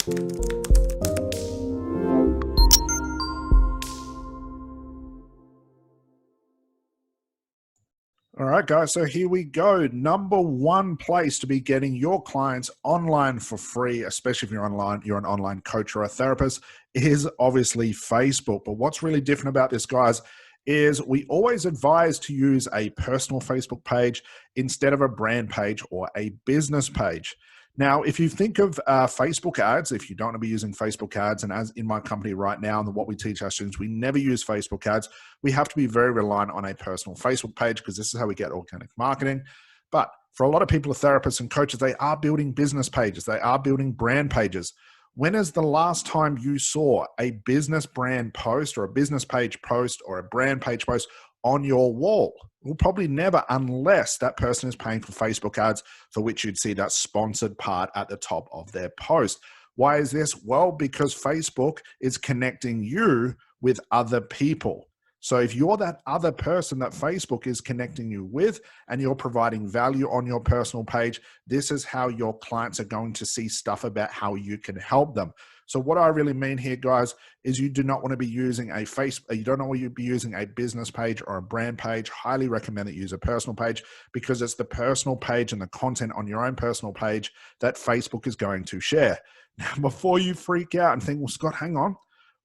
All right, guys. So here we go. Number one place to be getting your clients online for free, especially if you're online, you're an online coach or a therapist, is obviously Facebook. But what's really different about this, guys, is we always advise to use a personal Facebook page instead of a brand page or a business page. Now, if you think of Facebook ads, if you don't want to be using Facebook ads, and as in my company right now, and what we teach our students, we never use Facebook ads. We have to be very reliant on a personal Facebook page because this is how we get organic marketing. But for a lot of people, therapists and coaches, they are building business pages. They are building brand pages. When is the last time you saw a business brand post or a business page post or a brand page post on your wall? Well, probably never, unless that person is paying for Facebook ads, for which you'd see that sponsored part at the top of their post. Why is this? Well, because Facebook is connecting you with other people. So if you're that other person that Facebook is connecting you with and you're providing value on your personal page, this is how your clients are going to see stuff about how you can help them. So what I really mean here, guys, is you do not want to be using you don't want to be using a business page or a brand page. Highly recommend that you use a personal page, because it's the personal page and the content on your own personal page that Facebook is going to share. Now, before you freak out and think, well, Scott, hang on,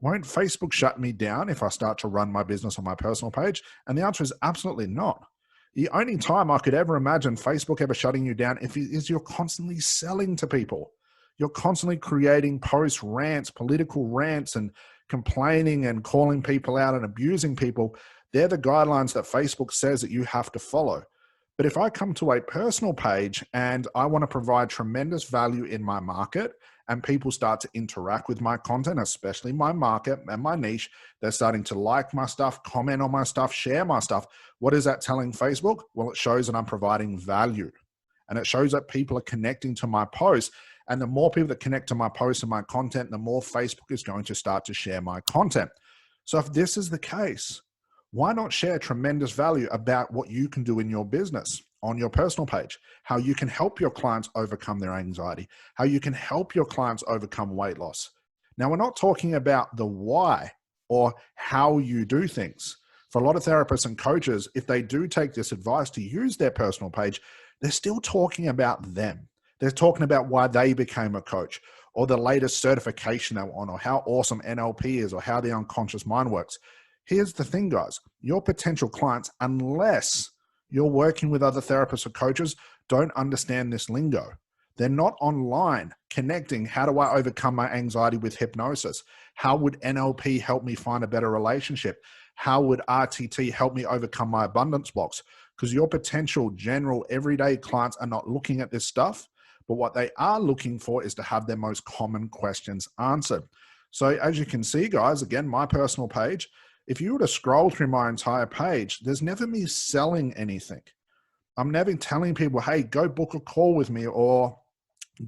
won't Facebook shut me down if I start to run my business on my personal page? And the answer is absolutely not. The only time I could ever imagine Facebook ever shutting you down is you're constantly selling to people. You're constantly creating posts, rants, political rants, and complaining and calling people out and abusing people. They're the guidelines that Facebook says that you have to follow. But if I come to a personal page and I want to provide tremendous value in my market, and people start to interact with my content, especially my market and my niche, they're starting to like my stuff, comment on my stuff, share my stuff. What is that telling Facebook? Well, it shows that I'm providing value. And it shows that people are connecting to my posts. And the more people that connect to my posts and my content, the more Facebook is going to start to share my content. So if this is the case, why not share tremendous value about what you can do in your business on your personal page, how you can help your clients overcome their anxiety, how you can help your clients overcome weight loss. Now, we're not talking about the why or how you do things. For a lot of therapists and coaches, if they do take this advice to use their personal page, they're still talking about them. They're talking about why they became a coach, or the latest certification they were on, or how awesome NLP is, or how the unconscious mind works. Here's the thing, guys. Your potential clients, unless you're working with other therapists or coaches, don't understand this lingo. They're not online connecting. How do I overcome my anxiety with hypnosis? How would NLP help me find a better relationship? How would RTT help me overcome my abundance blocks? Because your potential general everyday clients are not looking at this stuff, but what they are looking for is to have their most common questions answered. So as you can see, guys, again, my personal page, if you were to scroll through my entire page, there's never me selling anything. I'm never telling people, hey, go book a call with me, or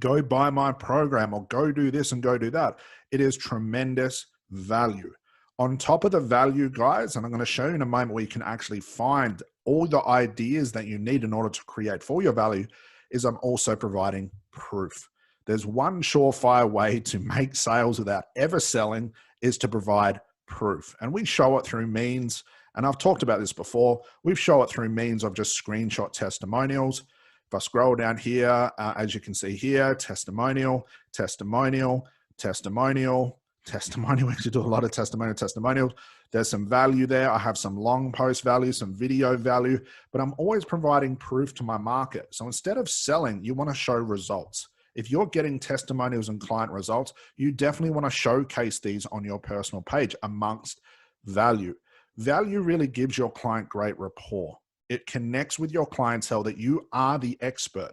go buy my program, or go do this and go do that. It is tremendous value. On top of the value, guys, and I'm going to show you in a moment where you can actually find all the ideas that you need in order to create for your value, is I'm also providing proof. There's one surefire way to make sales without ever selling, is to provide proof. And we show it through means, and I've talked about this before, we show it through means of just screenshot testimonials. If I scroll down here, as you can see here, testimonial, testimonial, testimonial, testimonial. We actually do a lot of testimonials. There's some value there. I have some long post value, some video value, but I'm always providing proof to my market. So instead of selling, you want to show results. If you're getting testimonials and client results, you definitely want to showcase these on your personal page amongst value. Value really gives your client great rapport. It connects with your clientele that you are the expert.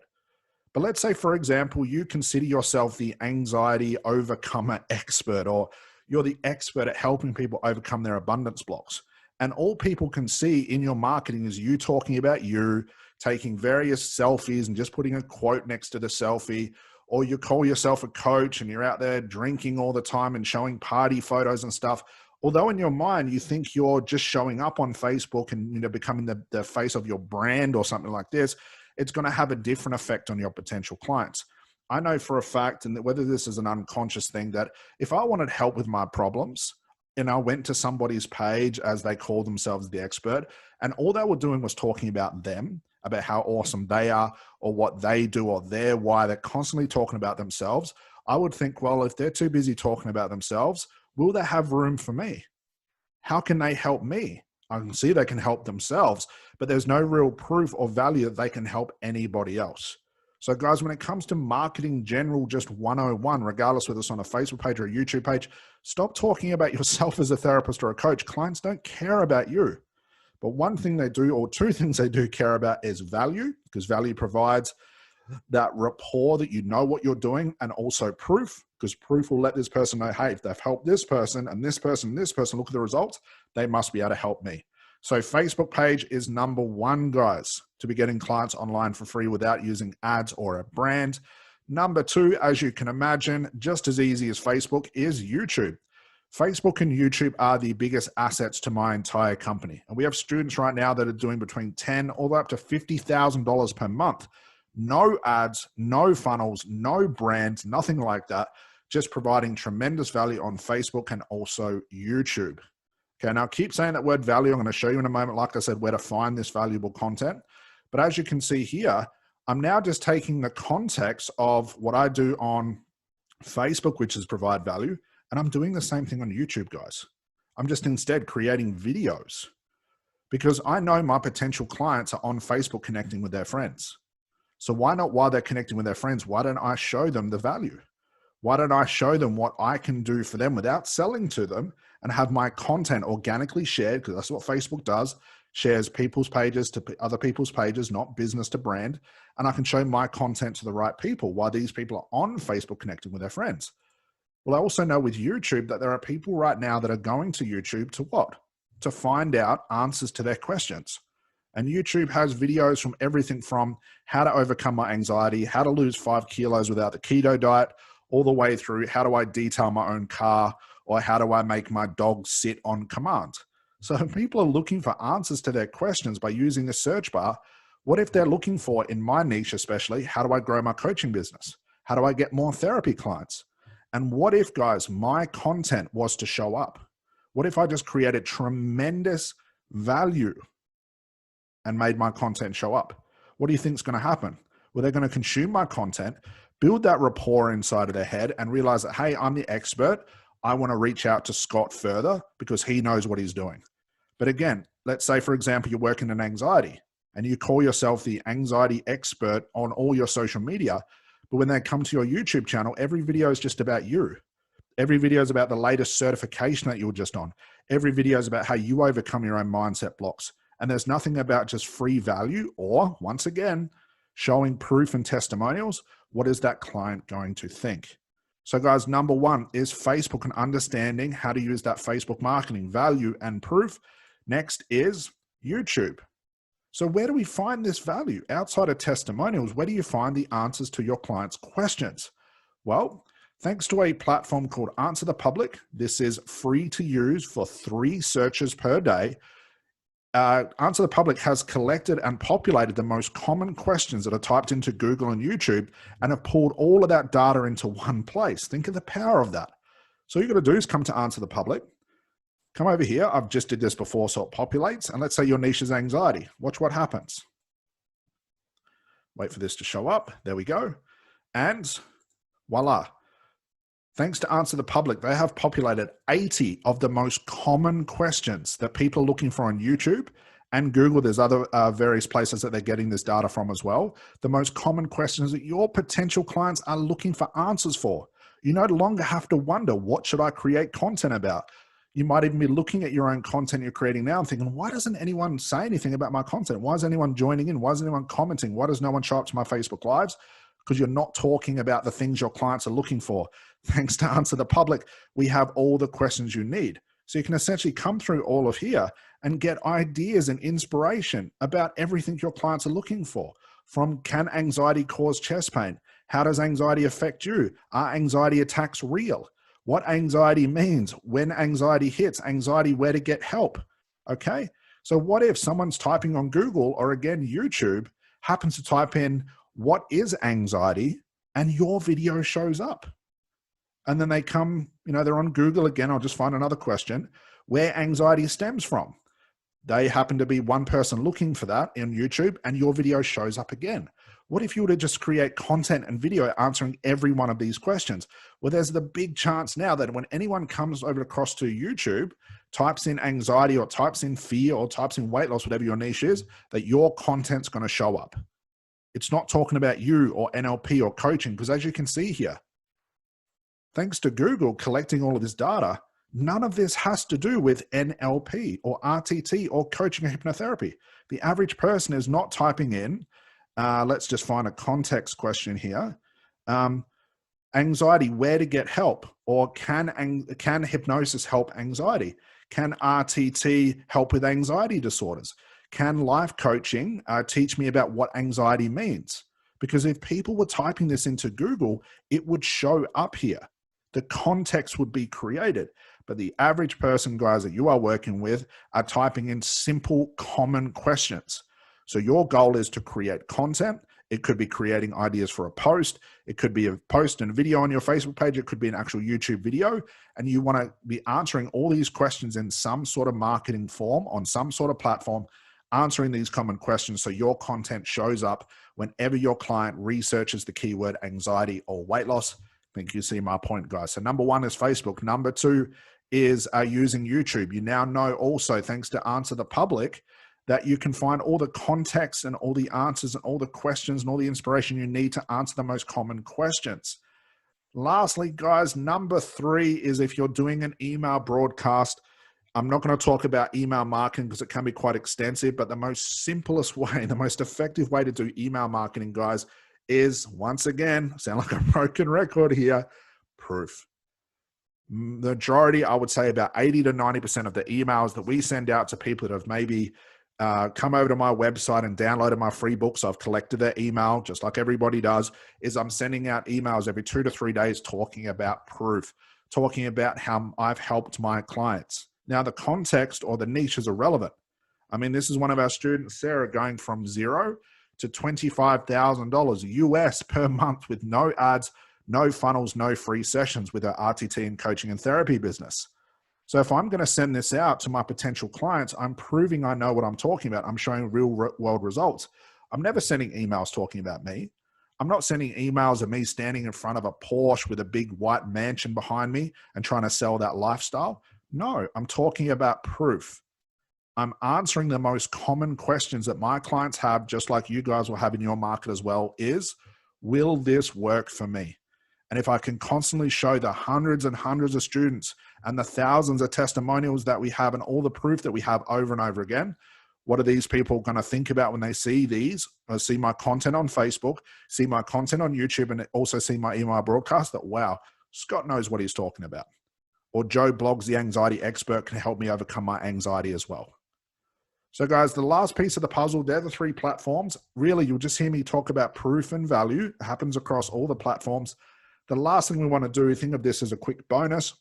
But let's say, for example, you consider yourself the anxiety overcomer expert, or you're the expert at helping people overcome their abundance blocks. And all people can see in your marketing is you talking about you, taking various selfies and just putting a quote next to the selfie, or you call yourself a coach and you're out there drinking all the time and showing party photos and stuff. Although in your mind, you think you're just showing up on Facebook and becoming the face of your brand or something like this, it's going to have a different effect on your potential clients. I know for a fact, and that whether this is an unconscious thing, that if I wanted help with my problems and I went to somebody's page as they call themselves the expert, and all they were doing was talking about them, about how awesome they are or what they do or their why, they're constantly talking about themselves, I would think, well, if they're too busy talking about themselves, will they have room for me? How can they help me? I can see they can help themselves, but there's no real proof or value that they can help anybody else. So guys, when it comes to marketing general, just 101, regardless whether it's on a Facebook page or a YouTube page, stop talking about yourself as a therapist or a coach. Clients don't care about you. But one thing they do, or two things they do care about, is value, because value provides that rapport that you know what you're doing, and also proof, because proof will let this person know, hey, if they've helped this person and this person and this person, look at the results, they must be able to help me. So Facebook page is number one, guys, to be getting clients online for free without using ads or a brand. Number two, as you can imagine, just as easy as Facebook, is YouTube. Facebook and YouTube are the biggest assets to my entire company. And we have students right now that are doing between $10,000 all the way up to $50,000 per month. No ads, no funnels, no brands, nothing like that. Just providing tremendous value on Facebook and also YouTube. Okay, now keep saying that word value. I'm going to show you in a moment, like I said, where to find this valuable content. But as you can see here, I'm now just taking the context of what I do on Facebook, which is provide value, and I'm doing the same thing on YouTube, guys. I'm just instead creating videos because I know my potential clients are on Facebook connecting with their friends. So why not, while they're connecting with their friends, why don't I show them the value? Why don't I show them what I can do for them without selling to them, and have my content organically shared, because that's what Facebook does, shares people's pages to other people's pages, not business to brand. And I can show my content to the right people while these people are on Facebook connecting with their friends. Well, I also know with YouTube that there are people right now that are going to YouTube to what? To find out answers to their questions. And YouTube has videos from everything from how to overcome my anxiety, how to lose 5 kilos without the keto diet, all the way through how do I detail my own car, or how do I make my dog sit on command. So if people are looking for answers to their questions by using the search bar, what if they're looking for, in my niche especially, how do I grow my coaching business? How do I get more therapy clients? And what if, guys, my content was to show up? What if I just created tremendous value and made my content show up? What do you think is going to happen? Well, they're going to consume my content, build that rapport inside of their head, and realize that, hey, I'm the expert. I want to reach out to Scott further because he knows what he's doing. But again, let's say, for example, you're working in anxiety and you call yourself the anxiety expert on all your social media. But when they come to your YouTube channel, every video is just about you. Every video is about the latest certification that you were just on. Every video is about how you overcome your own mindset blocks. And there's nothing about just free value or, once again, showing proof and testimonials. What is that client going to think? So guys, number one is Facebook and understanding how to use that Facebook marketing value and proof. Next is YouTube. So where do we find this value? Outside of testimonials, where do you find the answers to your clients' questions? Well, thanks to a platform called Answer the Public. This is free to use for 3 searches per day. Answer the Public has collected and populated the most common questions that are typed into Google and YouTube and have pulled all of that data into one place. Think of the power of that. So all you got to do is come to Answer the Public. Come over here. I've just did this before, so it populates. And let's say your niche is anxiety. Watch what happens. Wait for this to show up. There we go. And voila. Thanks to Answer the Public, they have populated 80 of the most common questions that people are looking for on YouTube and Google. There's other various places that they're getting this data from as well. The most common questions that your potential clients are looking for answers for. You no longer have to wonder, what should I create content about? You might even be looking at your own content you're creating now and thinking, why doesn't anyone say anything about my content? Why is anyone joining in? Why is anyone commenting? Why does no one show up to my Facebook Lives? Because you're not talking about the things your clients are looking for. Thanks to Answer the Public, we have all the questions you need. So you can essentially come through all of here and get ideas and inspiration about everything your clients are looking for. From, can anxiety cause chest pain? How does anxiety affect you? Are anxiety attacks real? What anxiety means, when anxiety hits, anxiety, where to get help. Okay, so what if someone's typing on Google or again YouTube, happens to type in, what is anxiety? and your video shows up. And then they come, they're on Google again. I'll just find another question where anxiety stems from. They happen to be one person looking for that in YouTube, and your video shows up again. What if you were to just create content and video answering every one of these questions? Well, there's the big chance now that when anyone comes over across to YouTube, types in anxiety or types in fear or types in weight loss, whatever your niche is, that your content's going to show up. It's not talking about you or NLP or coaching, because as you can see here, thanks to Google collecting all of this data, none of this has to do with NLP or RTT or coaching or hypnotherapy. The average person is not typing in, let's just find a context question here. Anxiety, where to get help? Or can hypnosis help anxiety? Can RTT help with anxiety disorders? Can life coaching teach me about what anxiety means? Because if people were typing this into Google, it would show up here. The context would be created. But the average person, guys, that you are working with are typing in simple, common questions. So your goal is to create content. It could be creating ideas for a post. It could be a post and a video on your Facebook page. It could be an actual YouTube video. And you want to be answering all these questions in some sort of marketing form on some sort of platform, answering these common questions so your content shows up whenever your client researches the keyword anxiety or weight loss. I think you see my point, guys. So number one is Facebook. Number two is using YouTube. You now know also, thanks to Answer the Public, that you can find all the context and all the answers and all the questions and all the inspiration you need to answer the most common questions. Lastly, guys, number three is if you're doing an email broadcast. I'm not going to talk about email marketing because it can be quite extensive, but the most simplest way, the most effective way to do email marketing, guys, is, once again, sound like a broken record here, proof. Majority, I would say about 80 to 90% of the emails that we send out to people that have maybe come over to my website and downloaded my free books, I've collected their email, just like everybody does, is I'm sending out emails every 2 to 3 days talking about proof, talking about how I've helped my clients. Now, the context or the niche is irrelevant. I mean, this is one of our students, Sarah, going from $0 to $25,000 US per month with no ads, no funnels, no free sessions with our RTT and coaching and therapy business. So if I'm going to send this out to my potential clients, I'm proving I know what I'm talking about. I'm showing real world results. I'm never sending emails talking about me. I'm not sending emails of me standing in front of a Porsche with a big white mansion behind me and trying to sell that lifestyle. No, I'm talking about proof. I'm answering the most common questions that my clients have, just like you guys will have in your market as well, is, will this work for me? And if I can constantly show the hundreds and hundreds of students and the thousands of testimonials that we have and all the proof that we have over and over again, what are these people going to think about when they see these, or see my content on Facebook, see my content on YouTube, and also see my email broadcast that, wow, Scott knows what he's talking about. Or Joe Bloggs, the anxiety expert, can help me overcome my anxiety as well. So guys, the last piece of the puzzle, they're the three platforms. Really, you'll just hear me talk about proof and value. It happens across all the platforms. The last thing we want to do, think of this as a quick bonus,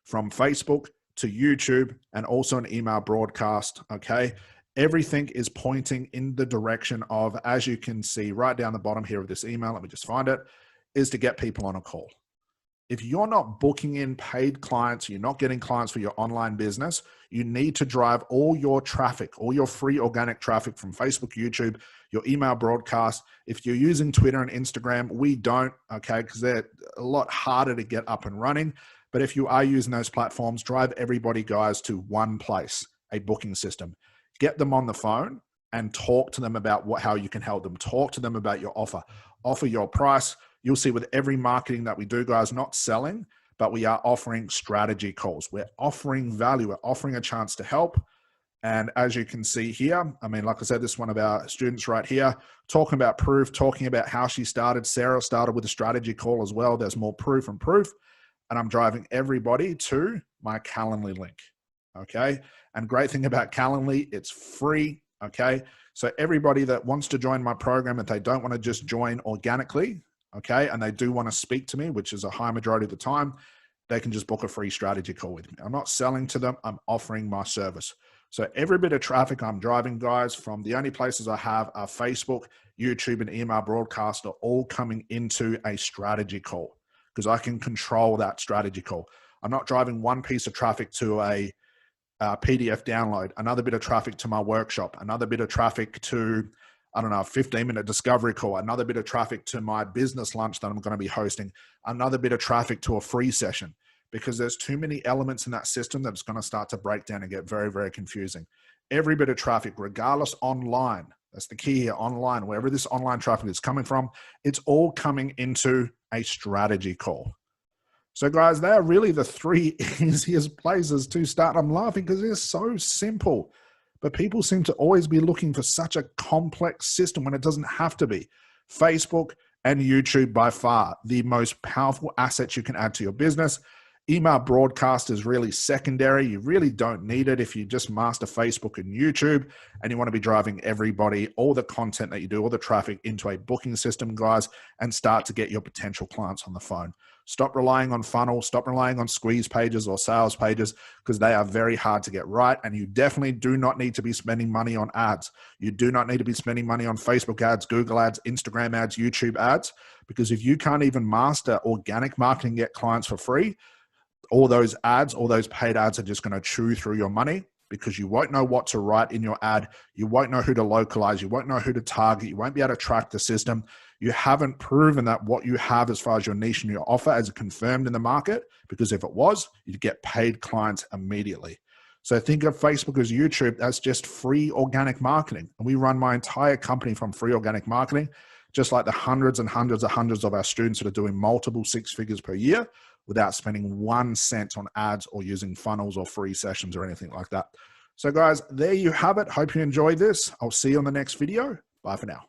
from Facebook to YouTube and also an email broadcast, okay? Everything is pointing in the direction of, as you can see right down the bottom here of this email, let me just find it, is to get people on a call. If you're not booking in paid clients, you're not getting clients for your online business, you need to drive all your traffic, all your free organic traffic from Facebook, YouTube, your email broadcast. If you're using Twitter and Instagram, we don't, okay, because they're a lot harder to get up and running. But if you are using those platforms, drive everybody, guys, to one place, a booking system. Get them on the phone and talk to them about how you can help them. Talk to them about your offer. Offer your price. You'll see with every marketing that we do, guys, not selling, but we are offering strategy calls. We're offering value. We're offering a chance to help. And as you can see here, I mean, like I said, this is one of our students right here, talking about proof, talking about how she started. Sarah started with a strategy call as well. There's more proof and proof. And I'm driving everybody to my Calendly link, okay? And great thing about Calendly, it's free, okay? So everybody that wants to join my program, if they don't want to just join organically, okay, and they do want to speak to me, which is a high majority of the time, they can just book a free strategy call with me. I'm not selling to them. I'm offering my service. So every bit of traffic I'm driving, guys, from the only places I have are Facebook, YouTube, and email broadcast are all coming into a strategy call because I can control that strategy call. I'm not driving one piece of traffic to a PDF download, another bit of traffic to my workshop, another bit of traffic to, I don't know, a 15-minute discovery call, another bit of traffic to my business lunch that I'm going to be hosting, another bit of traffic to a free session, because there's too many elements in that system that's going to start to break down and get very, very confusing. Every bit of traffic, regardless online, that's the key here, online, wherever this online traffic is coming from, it's all coming into a strategy call. So guys, they are really the three easiest places to start. I'm laughing because they're so simple, but people seem to always be looking for such a complex system when it doesn't have to be. Facebook and YouTube, by far, the most powerful assets you can add to your business. Email broadcast is really secondary. You really don't need it if you just master Facebook and YouTube and you want to be driving everybody, all the content that you do, all the traffic into a booking system, guys, and start to get your potential clients on the phone. Stop relying on funnels, stop relying on squeeze pages or sales pages because they are very hard to get right. And you definitely do not need to be spending money on ads. You do not need to be spending money on Facebook ads, Google ads, Instagram ads, YouTube ads, because if you can't even master organic marketing, get clients for free, all those ads, all those paid ads are just going to chew through your money because you won't know what to write in your ad. You won't know who to localize. You won't know who to target. You won't be able to track the system. You haven't proven that what you have as far as your niche and your offer is confirmed in the market, because if it was, you'd get paid clients immediately. So think of Facebook as YouTube as just free organic marketing. And we run my entire company from free organic marketing, just like the hundreds and hundreds and hundreds of our students that are doing multiple six figures per year without spending 1 cent on ads or using funnels or free sessions or anything like that. So guys, there you have it. Hope you enjoyed this. I'll see you on the next video. Bye for now.